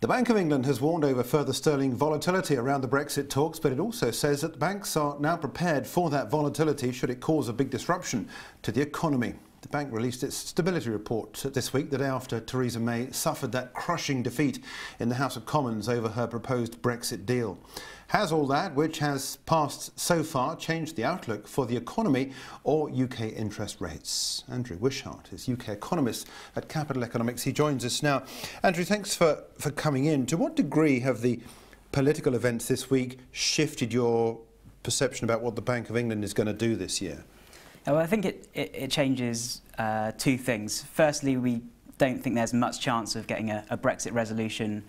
The Bank of England has warned over further sterling volatility around the Brexit talks, but it also says that the banks are now prepared for that volatility should it cause a big disruption to the economy. The bank released its stability report this week, the day after Theresa May suffered that crushing defeat in the House of Commons over her proposed Brexit deal. Has all that, which has passed so far, changed the outlook for the economy or UK interest rates? Andrew Wishart is UK economist at Capital Economics. He joins us now. Andrew, thanks for coming in. To what degree have the political events this week shifted your perception about what the Bank of England is going to do this year? Well, I think it changes two things. Firstly, we don't think there's much chance of getting a Brexit resolution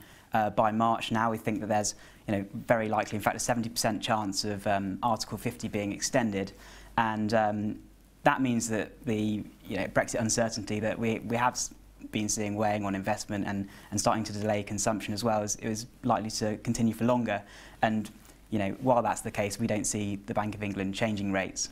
by March now. We think that there's very likely, in fact, a 70% chance of Article 50 being extended. And that means that the Brexit uncertainty that we have been seeing weighing on investment and starting to delay consumption as well is likely to continue for longer. And while that's the case, we don't see the Bank of England changing rates.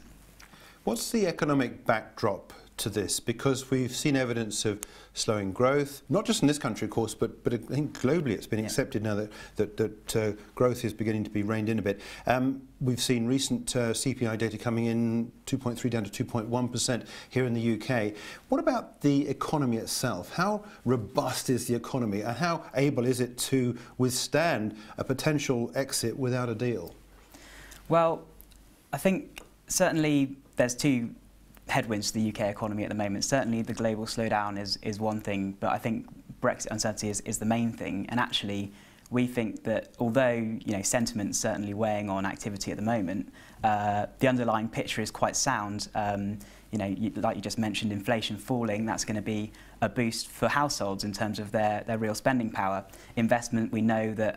What's the economic backdrop to this? Because we've seen evidence of slowing growth, not just in this country, of course, but I think globally it's been accepted now that growth is beginning to be reined in a bit. We've seen recent CPI data coming in 2.3 down to 2.1% here in the UK. What about the economy itself? How robust is the economy and how able is it to withstand a potential exit without a deal? Well, I think certainly there's two headwinds to the UK economy at the moment. Certainly the global slowdown is one thing, but I think Brexit uncertainty is the main thing. And actually, we think that although sentiment's certainly weighing on activity at the moment, the underlying picture is quite sound. Like you just mentioned, inflation falling, that's going to be a boost for households in terms of their real spending power. Investment, we know that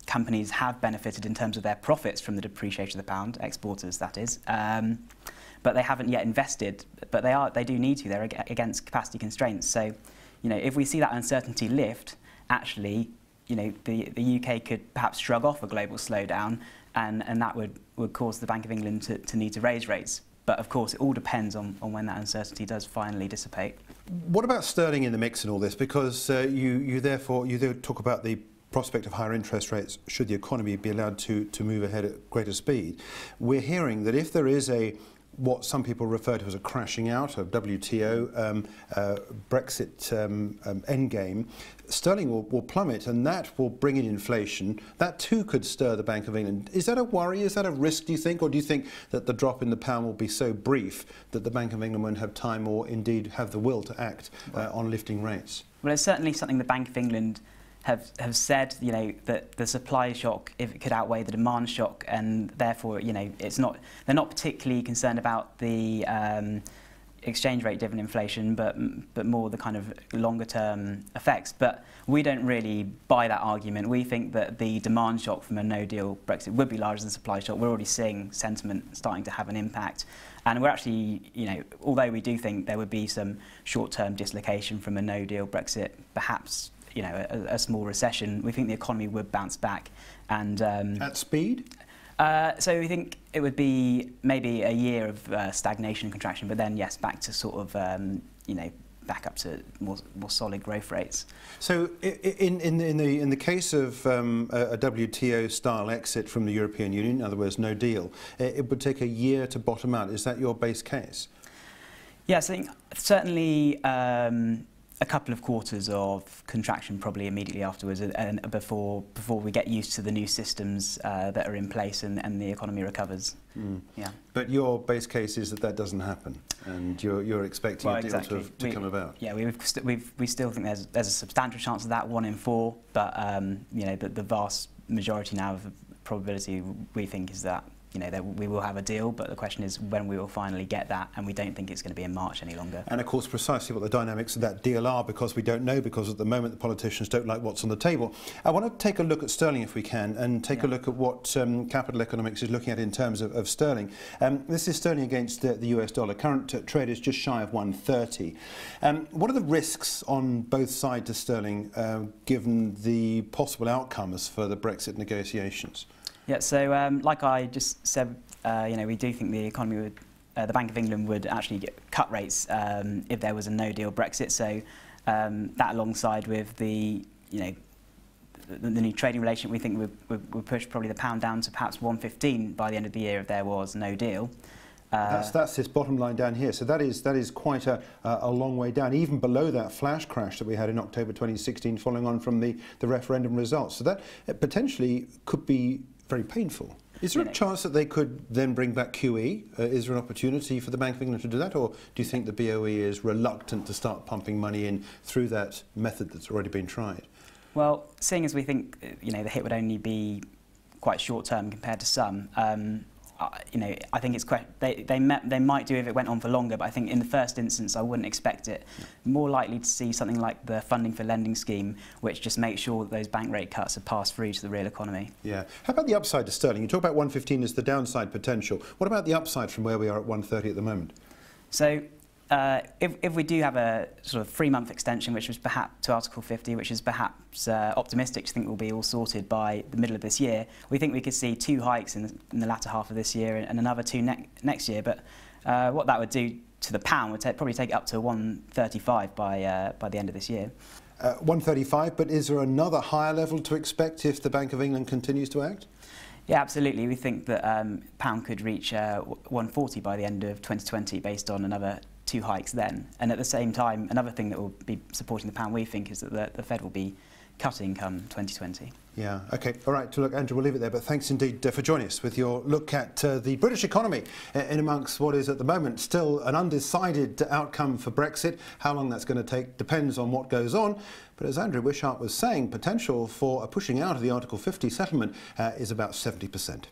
companies have benefited in terms of their profits from the depreciation of the pound, exporters that is. But they haven't yet invested, but they do need to. They're against capacity constraints. So, if we see that uncertainty lift, actually, the UK could perhaps shrug off a global slowdown, and that would cause the Bank of England to need to raise rates. But of course, it all depends on when that uncertainty does finally dissipate. What about sterling in the mix in all this? Because you therefore talk about the prospect of higher interest rates should the economy be allowed to move ahead at greater speed. We're hearing that if there is what some people refer to as a crashing out of WTO, Brexit endgame, sterling will plummet, and that will bring in inflation. That too could stir the Bank of England. Is that a worry? Is that a risk, do you think? Or do you think that the drop in the pound will be so brief that the Bank of England won't have time or indeed have the will to act on lifting rates? Well, it's certainly something the Bank of England have said, that the supply shock, if it could outweigh the demand shock, and therefore, they're not particularly concerned about the exchange rate driven inflation, but more the kind of longer term effects. But we don't really buy that argument. We think that the demand shock from a no deal Brexit would be larger than the supply shock. We're already seeing sentiment starting to have an impact. And we're actually, although we do think there would be some short term dislocation from a no deal Brexit, perhaps a small recession, we think the economy would bounce back. And at speed? So we think it would be maybe a year of stagnation and contraction, but then yes, back to sort of back up to more solid growth rates. So in the case of a WTO style exit from the European Union, in other words, no deal, it would take a year to bottom out. Is that your base case? Yes, I think certainly a couple of quarters of contraction probably immediately afterwards, and before we get used to the new systems that are in place and the economy recovers. Mm. Yeah. But your base case is that doesn't happen, and you're expecting a deal to come about. Yeah, we still think there's a substantial chance of that, 1 in 4, but the vast majority now of the probability we think is that that we will have a deal, but the question is when we will finally get that, and we don't think it's going to be in March any longer. And of course, precisely what the dynamics of that deal are, because we don't know, because at the moment the politicians don't like what's on the table. I want to take a look at sterling if we can, and take a look at what Capital Economics is looking at in terms of sterling. This is sterling against the US dollar. Current trade is just shy of 130. What are the risks on both sides of sterling, given the possible outcomes for the Brexit negotiations? Yeah, so like I just said, we do think the economy would, the Bank of England would actually cut rates if there was a no-deal Brexit. So that alongside with the, the new trading relationship, we think we'll push probably the pound down to perhaps 115 by the end of the year if there was no deal. That's this bottom line down here. So that is quite a long way down, even below that flash crash that we had in October 2016, following on from the referendum results. So that potentially could be very painful. Is there a chance that they could then bring back QE? Is there an opportunity for the Bank of England to do that, or do you think the BOE is reluctant to start pumping money in through that method that's already been tried? Well, seeing as we think the hit would only be quite short term compared to some. I think it's quite, they might do if it went on for longer, but I think in the first instance I wouldn't expect it. More likely to see something like the funding for lending scheme, which just makes sure that those bank rate cuts are passed through to the real economy. Yeah. How about the upside to sterling? You talk about 115 as the downside potential. What about the upside from where we are at 130 at the moment? So if we do have a sort of 3-month extension, which was perhaps to Article 50, which is perhaps optimistic to think will be all sorted by the middle of this year, we think we could see 2 hikes in the latter half of this year and another 2 next year. But what that would do to the pound would probably take it up to 135 by the end of this year. 135, but is there another higher level to expect if the Bank of England continues to act? Yeah, absolutely. We think that pound could reach 140 by the end of 2020 based on another 2 hikes then. And at the same time, another thing that will be supporting the pound, we think, is that the Fed will be cutting come 2020. Yeah, OK. All right, so look, Andrew, we'll leave it there, but thanks indeed for joining us with your look at the British economy in amongst what is at the moment still an undecided outcome for Brexit. How long that's going to take depends on what goes on. But as Andrew Wishart was saying, potential for a pushing out of the Article 50 settlement is about 70%.